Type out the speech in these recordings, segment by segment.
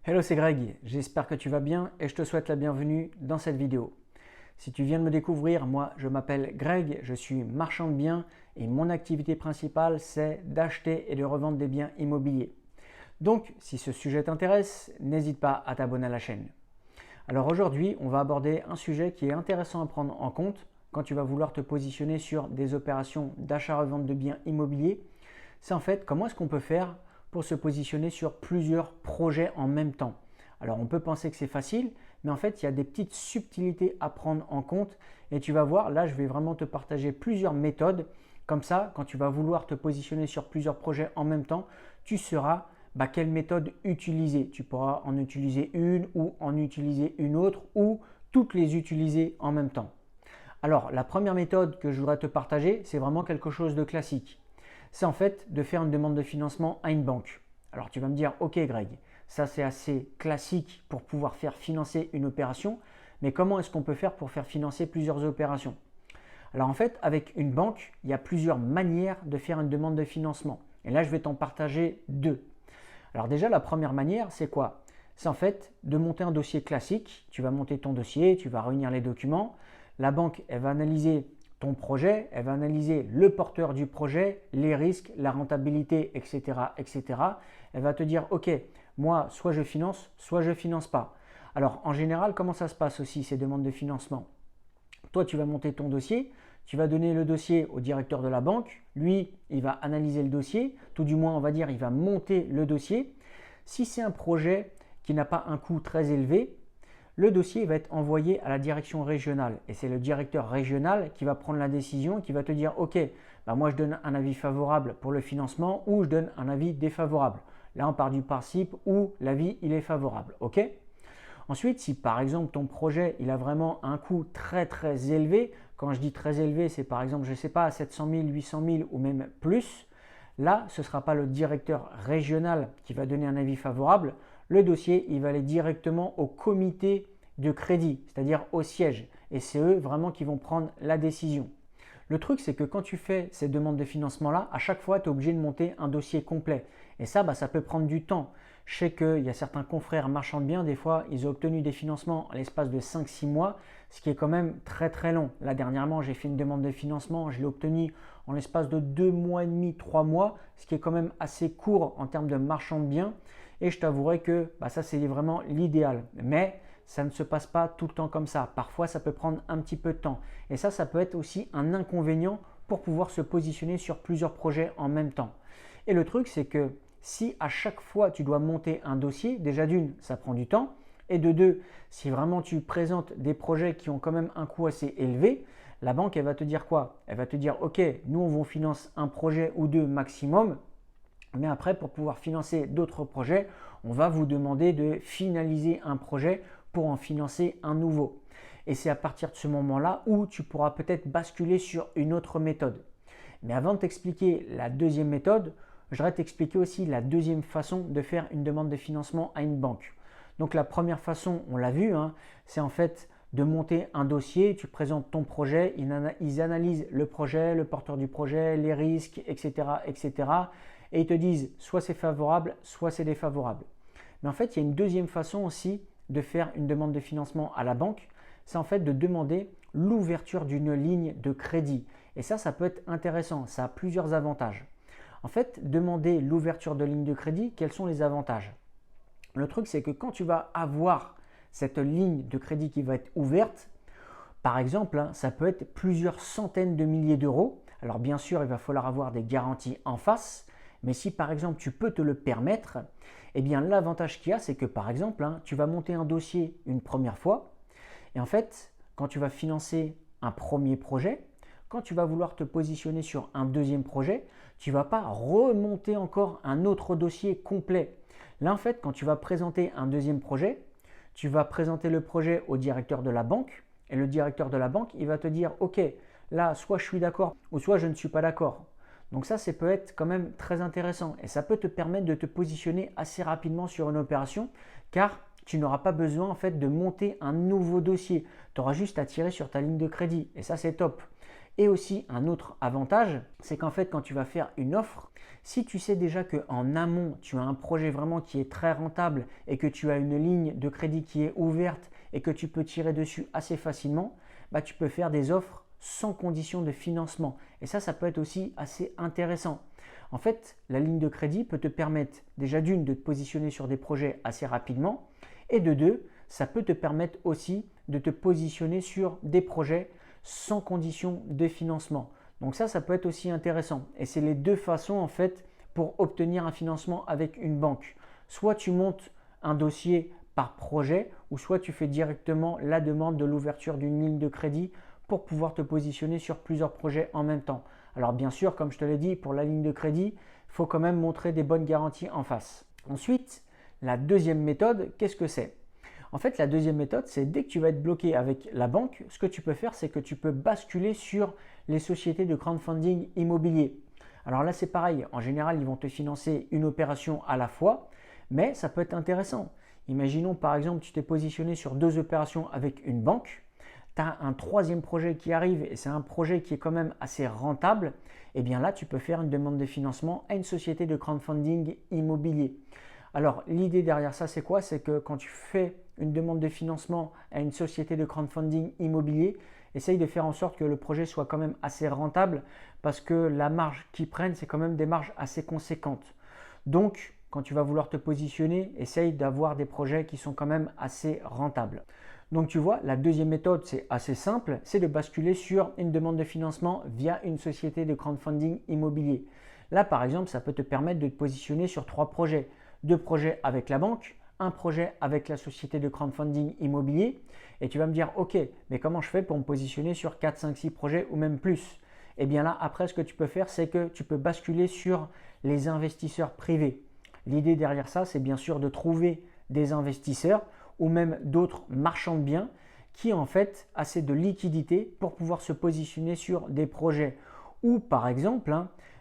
Hello, c'est Greg, j'espère que tu vas bien et je te souhaite la bienvenue dans cette vidéo. Si tu viens de me découvrir, moi je m'appelle Greg, je suis marchand de biens et mon activité principale c'est d'acheter et de revendre des biens immobiliers. Donc si ce sujet t'intéresse, n'hésite pas à t'abonner à la chaîne. Alors aujourd'hui, on va aborder un sujet qui est intéressant à prendre en compte quand tu vas vouloir te positionner sur des opérations d'achat-revente de biens immobiliers. C'est en fait comment est-ce qu'on peut faire pour se positionner sur plusieurs projets en même temps. Alors on peut penser que c'est facile, mais en fait il y a des petites subtilités à prendre en compte et tu vas voir, là je vais vraiment te partager plusieurs méthodes. Comme ça, quand tu vas vouloir te positionner sur plusieurs projets en même temps, tu sauras quelle méthode utiliser. Tu pourras en utiliser une ou en utiliser une autre ou toutes les utiliser en même temps. Alors la première méthode que je voudrais te partager, c'est vraiment quelque chose de classique. C'est en fait de faire une demande de financement à une banque. Alors tu vas me dire, ok Greg, ça c'est assez classique pour pouvoir faire financer une opération, mais comment est-ce qu'on peut faire pour faire financer plusieurs opérations? Alors en fait, avec une banque, il y a plusieurs manières de faire une demande de financement. Et là, je vais t'en partager deux. Alors déjà, la première manière, c'est quoi? C'est en fait de monter un dossier classique. Tu vas monter ton dossier, tu vas réunir les documents. La banque, elle va analyser ton projet, elle va analyser le porteur du projet, les risques, la rentabilité, etc., etc. Elle va te dire, ok, moi, soit je finance pas. Alors, en général, comment ça se passe aussi, ces demandes de financement? Toi, tu vas monter ton dossier, tu vas donner le dossier au directeur de la banque. Lui, il va analyser le dossier, tout du moins, on va dire, il va monter le dossier. Si c'est un projet qui n'a pas un coût très élevé, le dossier va être envoyé à la direction régionale et c'est le directeur régional qui va prendre la décision, qui va te dire ok, moi je donne un avis favorable pour le financement ou je donne un avis défavorable. Là on part du principe où l'avis il est favorable, ok. Ensuite, si par exemple ton projet il a vraiment un coût très très élevé, quand je dis très élevé, c'est par exemple, je ne sais pas, 700 000, 800 000 ou même plus, là ce ne sera pas le directeur régional qui va donner un avis favorable. Le dossier, il va aller directement au comité de crédit, c'est-à-dire au siège. Et c'est eux vraiment qui vont prendre la décision. Le truc, c'est que quand tu fais ces demandes de financement-là, à chaque fois, tu es obligé de monter un dossier complet. Et ça, ça peut prendre du temps. Je sais qu'il y a certains confrères marchands de biens, des fois, ils ont obtenu des financements à l'espace de 5-6 mois, ce qui est quand même très très long. Là, dernièrement, j'ai fait une demande de financement, je l'ai obtenu en l'espace de 2 mois et demi, 3 mois, ce qui est quand même assez court en termes de marchand de biens. Et je t'avouerai que ça, c'est vraiment l'idéal. Mais ça ne se passe pas tout le temps comme ça. Parfois, ça peut prendre un petit peu de temps. Et ça peut être aussi un inconvénient pour pouvoir se positionner sur plusieurs projets en même temps. Et le truc, c'est que si à chaque fois tu dois monter un dossier, déjà d'une, ça prend du temps. Et de deux, si vraiment tu présentes des projets qui ont quand même un coût assez élevé, la banque, elle va te dire quoi? Elle va te dire, ok, nous, on vous finance un projet ou deux maximum. Mais après, pour pouvoir financer d'autres projets, on va vous demander de finaliser un projet pour en financer un nouveau. Et c'est à partir de ce moment-là où tu pourras peut-être basculer sur une autre méthode. Mais avant de t'expliquer la deuxième méthode, je voudrais t'expliquer aussi la deuxième façon de faire une demande de financement à une banque. Donc la première façon, on l'a vu, c'est en fait de monter un dossier, tu présentes ton projet, ils analysent le projet, le porteur du projet, les risques, etc., etc. Et ils te disent soit c'est favorable, soit c'est défavorable. Mais en fait, il y a une deuxième façon aussi de faire une demande de financement à la banque, c'est en fait de demander l'ouverture d'une ligne de crédit. Et ça peut être intéressant, ça a plusieurs avantages. En fait, demander l'ouverture de ligne de crédit, quels sont les avantages? Le truc, c'est que quand tu vas avoir cette ligne de crédit qui va être ouverte, par exemple, ça peut être plusieurs centaines de milliers d'euros. Alors bien sûr, il va falloir avoir des garanties en face, mais si par exemple tu peux te le permettre, eh bien l'avantage qu'il y a, c'est que par exemple, tu vas monter un dossier une première fois, et en fait, quand tu vas financer un premier projet, quand tu vas vouloir te positionner sur un deuxième projet, tu ne vas pas remonter encore un autre dossier complet. Là, en fait, quand tu vas présenter un deuxième projet, tu vas présenter le projet au directeur de la banque et le directeur de la banque, il va te dire « Ok, là, soit je suis d'accord ou soit je ne suis pas d'accord ». Donc ça peut être quand même très intéressant et ça peut te permettre de te positionner assez rapidement sur une opération car tu n'auras pas besoin en fait de monter un nouveau dossier. Tu auras juste à tirer sur ta ligne de crédit et ça c'est top. Et aussi un autre avantage, c'est qu'en fait quand tu vas faire une offre, si tu sais déjà qu'en amont tu as un projet vraiment qui est très rentable et que tu as une ligne de crédit qui est ouverte et que tu peux tirer dessus assez facilement, bah, tu peux faire des offres sans condition de financement. Et ça peut être aussi assez intéressant. En fait, la ligne de crédit peut te permettre déjà d'une de te positionner sur des projets assez rapidement et de deux, ça peut te permettre aussi de te positionner sur des projets sans condition de financement. Donc ça peut être aussi intéressant. Et c'est les deux façons en fait pour obtenir un financement avec une banque. Soit tu montes un dossier par projet ou soit tu fais directement la demande de l'ouverture d'une ligne de crédit pour pouvoir te positionner sur plusieurs projets en même temps. Alors bien sûr, comme je te l'ai dit, pour la ligne de crédit, il faut quand même montrer des bonnes garanties en face. Ensuite, la deuxième méthode, qu'est-ce que c'est? En fait, la deuxième méthode, c'est dès que tu vas être bloqué avec la banque, ce que tu peux faire, c'est que tu peux basculer sur les sociétés de crowdfunding immobilier. Alors là, c'est pareil. En général, ils vont te financer une opération à la fois, mais ça peut être intéressant. Imaginons par exemple, tu t'es positionné sur 2 opérations avec une banque, tu as un troisième projet qui arrive et c'est un projet qui est quand même assez rentable, et bien là, tu peux faire une demande de financement à une société de crowdfunding immobilier. Alors, l'idée derrière ça, c'est quoi? C'est que quand tu fais une demande de financement à une société de crowdfunding immobilier, essaye de faire en sorte que le projet soit quand même assez rentable parce que la marge qu'ils prennent, c'est quand même des marges assez conséquentes. Donc, quand tu vas vouloir te positionner, essaye d'avoir des projets qui sont quand même assez rentables. Donc tu vois, la deuxième méthode, c'est assez simple, c'est de basculer sur une demande de financement via une société de crowdfunding immobilier. Là, par exemple, ça peut te permettre de te positionner sur 3 projets. 2 projets avec la banque, un projet avec la société de crowdfunding immobilier. Et tu vas me dire, ok, mais comment je fais pour me positionner sur 4, 5, 6 projets ou même plus? Et bien là, après, ce que tu peux faire, c'est que tu peux basculer sur les investisseurs privés. L'idée derrière ça, c'est bien sûr de trouver des investisseurs ou même d'autres marchands de biens qui en fait ont assez de liquidité pour pouvoir se positionner sur des projets. Ou par exemple,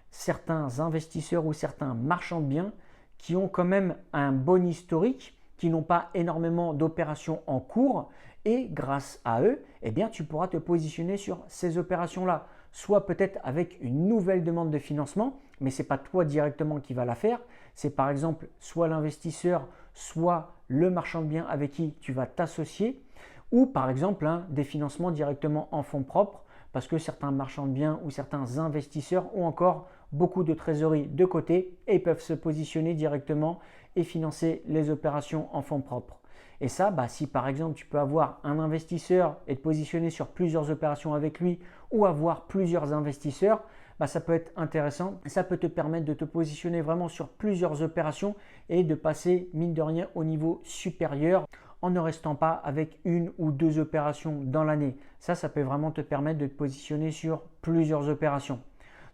certains investisseurs ou certains marchands de biens qui ont quand même un bon historique, qui n'ont pas énormément d'opérations en cours et grâce à eux, eh bien, tu pourras te positionner sur ces opérations-là. Soit peut-être avec une nouvelle demande de financement, mais ce n'est pas toi directement qui va la faire. C'est par exemple soit l'investisseur, soit le marchand de biens avec qui tu vas t'associer, ou par exemple des financements directement en fonds propres, parce que certains marchands de biens ou certains investisseurs ont encore beaucoup de trésorerie de côté et peuvent se positionner directement et financer les opérations en fonds propres. Et ça, si par exemple tu peux avoir un investisseur et te positionner sur plusieurs opérations avec lui ou avoir plusieurs investisseurs, ça peut être intéressant. Ça peut te permettre de te positionner vraiment sur plusieurs opérations et de passer mine de rien au niveau supérieur en ne restant pas avec une ou 2 opérations dans l'année. Ça peut vraiment te permettre de te positionner sur plusieurs opérations.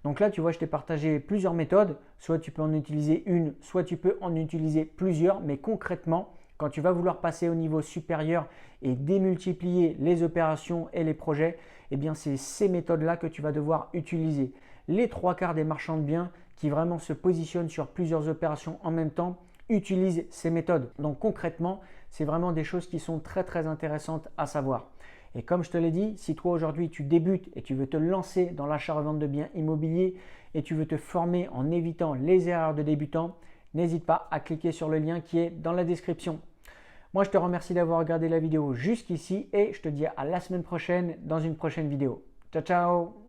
Donc là, tu vois, je t'ai partagé plusieurs méthodes. Soit tu peux en utiliser une, soit tu peux en utiliser plusieurs. Mais concrètement, quand tu vas vouloir passer au niveau supérieur et démultiplier les opérations et les projets, eh bien, c'est ces méthodes-là que tu vas devoir utiliser. Les 3/4 des marchands de biens qui vraiment se positionnent sur plusieurs opérations en même temps utilisent ces méthodes. Donc concrètement, c'est vraiment des choses qui sont très très intéressantes à savoir. Et comme je te l'ai dit, si toi aujourd'hui tu débutes et tu veux te lancer dans l'achat-revente de biens immobiliers et tu veux te former en évitant les erreurs de débutants, n'hésite pas à cliquer sur le lien qui est dans la description. Moi, je te remercie d'avoir regardé la vidéo jusqu'ici et je te dis à la semaine prochaine dans une prochaine vidéo. Ciao, ciao!